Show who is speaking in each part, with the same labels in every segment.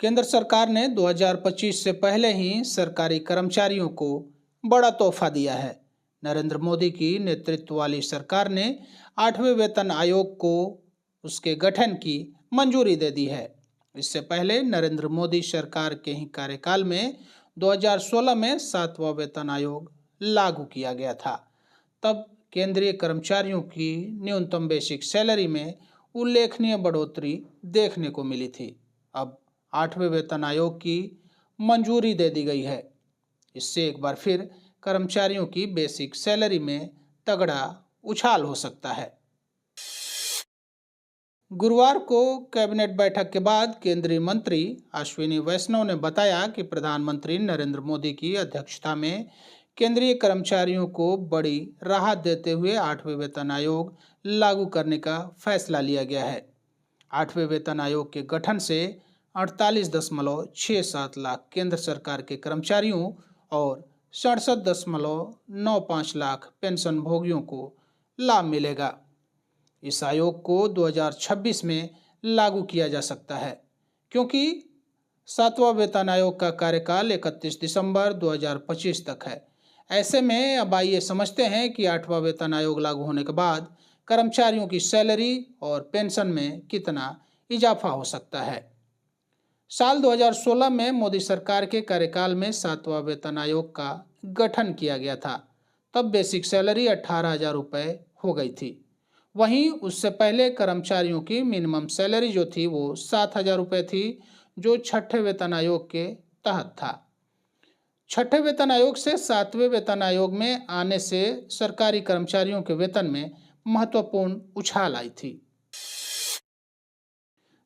Speaker 1: केंद्र सरकार ने 2025 से पहले ही सरकारी कर्मचारियों को बड़ा तोहफा दिया है। नरेंद्र मोदी की नेतृत्व वाली सरकार ने 8वें वेतन आयोग को उसके गठन की मंजूरी दे दी है। इससे पहले नरेंद्र मोदी सरकार के ही कार्यकाल में 2016 में 7वां वेतन आयोग लागू किया गया था। तब केंद्रीय कर्मचारियों की न्यूनतम बेसिक सैलरी में उल्लेखनीय बढ़ोतरी देखने को मिली थी। अब 8वें वेतन आयोग की मंजूरी दे दी गई है। इससे एक बार फिर कर्मचारियों की बेसिक सैलरी में तगड़ा उछाल हो सकता है। गुरुवार को कैबिनेट बैठक के बाद केंद्रीय मंत्री अश्विनी वैष्णव ने बताया कि प्रधानमंत्री नरेंद्र मोदी की अध्यक्षता में केंद्रीय कर्मचारियों को बड़ी राहत देते हुए 8वें वेतन आयोग लागू करने का फैसला लिया गया है। 8वें वेतन आयोग के गठन से 48.67 लाख केंद्र सरकार के कर्मचारियों और 67.95 लाख पेंशन भोगियों को लाभ मिलेगा। इस आयोग को 2026 में लागू किया जा सकता है, क्योंकि 7वां वेतन आयोग का कार्यकाल 31 दिसंबर 2025 तक है। ऐसे में अब आइए समझते हैं कि 8वां वेतन आयोग लागू होने के बाद कर्मचारियों की सैलरी और पेंशन में कितना इजाफा हो सकता है। साल 2016 में मोदी सरकार के कार्यकाल में 7वां वेतन आयोग का गठन किया गया था। तब बेसिक सैलरी 18,000 रुपये हो गई थी। वहीं उससे पहले कर्मचारियों की मिनिमम सैलरी जो थी वो 7,000 रुपये थी, जो 6ठे वेतन आयोग के तहत था। 6ठे वेतन आयोग से 7वें वेतन आयोग में आने से सरकारी कर्मचारियों के वेतन में महत्वपूर्ण उछाल आई थी।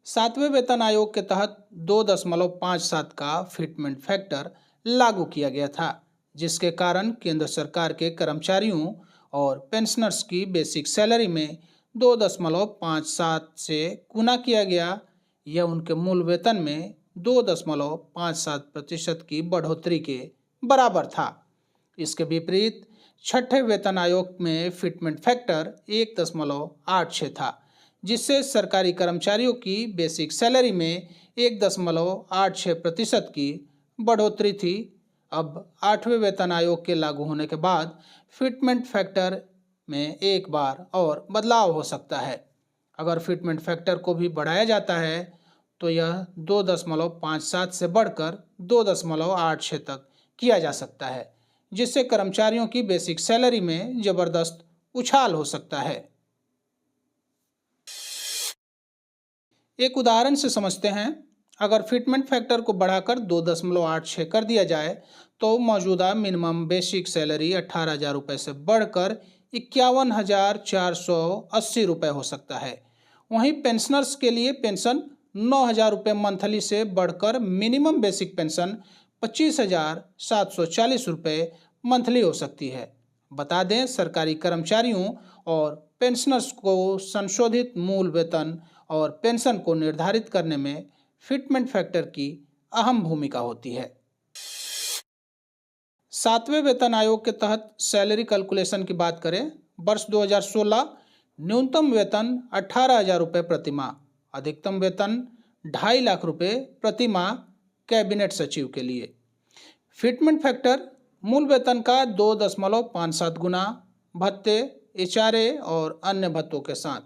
Speaker 1: 7वें वेतन आयोग के तहत 2.57 का फिटमेंट फैक्टर लागू किया गया था, जिसके कारण केंद्र सरकार के कर्मचारियों और पेंशनर्स की बेसिक सैलरी में 2.57 से गुना किया गया। यह उनके मूल वेतन में 2.57% की बढ़ोतरी के बराबर था। इसके विपरीत 6ठे वेतन आयोग में फिटमेंट फैक्टर 1.86 था, जिससे सरकारी कर्मचारियों की बेसिक सैलरी में 1.86% की बढ़ोतरी थी। अब 8वें वेतन आयोग के लागू होने के बाद फिटमेंट फैक्टर में एक बार और बदलाव हो सकता है। अगर फिटमेंट फैक्टर को भी बढ़ाया जाता है तो यह 2.57 से बढ़कर 2.86 तक किया जा सकता है, जिससे कर्मचारियों की बेसिक सैलरी में जबरदस्त उछाल हो सकता है। एक उदाहरण से समझते हैं। अगर फिटमेंट फैक्टर को बढ़ाकर 2.86 कर दिया जाए तो मौजूदा मिनिमम बेसिक सैलरी 18,000 रुपये से बढ़कर 51,480 रुपये हो सकता है। वहीं पेंशनर्स के लिए पेंशन 9,000 रुपये मंथली से बढ़कर मिनिमम बेसिक पेंशन 25,740 रुपये मंथली हो सकती है। बता दें, सरकारी कर्मचारियों और पेंशनर्स को संशोधित मूल वेतन और पेंशन को निर्धारित करने में फिटमेंट फैक्टर की अहम भूमिका होती है। 7वें वेतन आयोग के तहत सैलरी कैलकुलेशन की बात करें, वर्ष 2016 न्यूनतम वेतन 18,000 रुपये प्रति माह, अधिकतम वेतन 2.5 लाख रुपये प्रति माह कैबिनेट सचिव के लिए। फिटमेंट फैक्टर मूल वेतन का 2.57 गुना, भत्ते, एचआरए और अन्य भत्तों के साथ,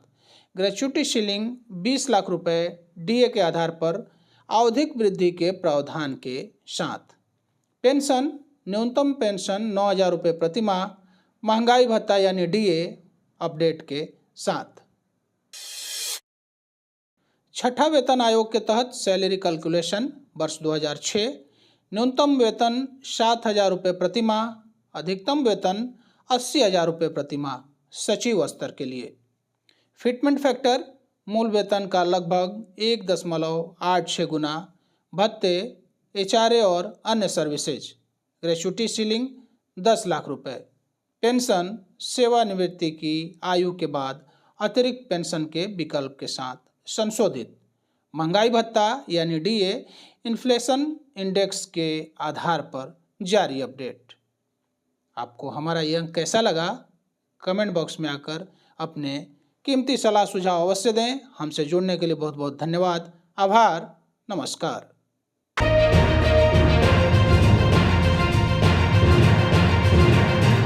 Speaker 1: ग्रेच्युटी सीलिंग 20 लाख रुपये डीए के आधार पर आवधिक वृद्धि के प्रावधान के साथ, पेंशन न्यूनतम पेंशन 9,000 रुपये प्रति माह, महंगाई भत्ता यानी डीए अपडेट के साथ। 6ठा वेतन आयोग के तहत सैलरी कैलकुलेशन, वर्ष 2006 न्यूनतम वेतन 7,000 रुपये प्रति माह, अधिकतम वेतन 80,000 रुपये प्रति माह सचिव स्तर के लिए। फिटमेंट फैक्टर मूल वेतन का लगभग 1.86 गुना, भत्ते, एचआरए और अन्य सर्विसेज, ग्रेच्युटी सीलिंग 10 लाख रुपये, पेंशन सेवानिवृत्ति की आयु के बाद अतिरिक्त पेंशन के विकल्प के साथ संशोधित, महंगाई भत्ता यानी डीए इन्फ्लेशन इंडेक्स के आधार पर जारी अपडेट। आपको हमारा यह अंक कैसा लगा? कमेंट बॉक्स में आकर अपने कीमती सलाह सुझाव अवश्य दें। हमसे जुड़ने के लिए बहुत बहुत धन्यवाद। आभार। नमस्कार।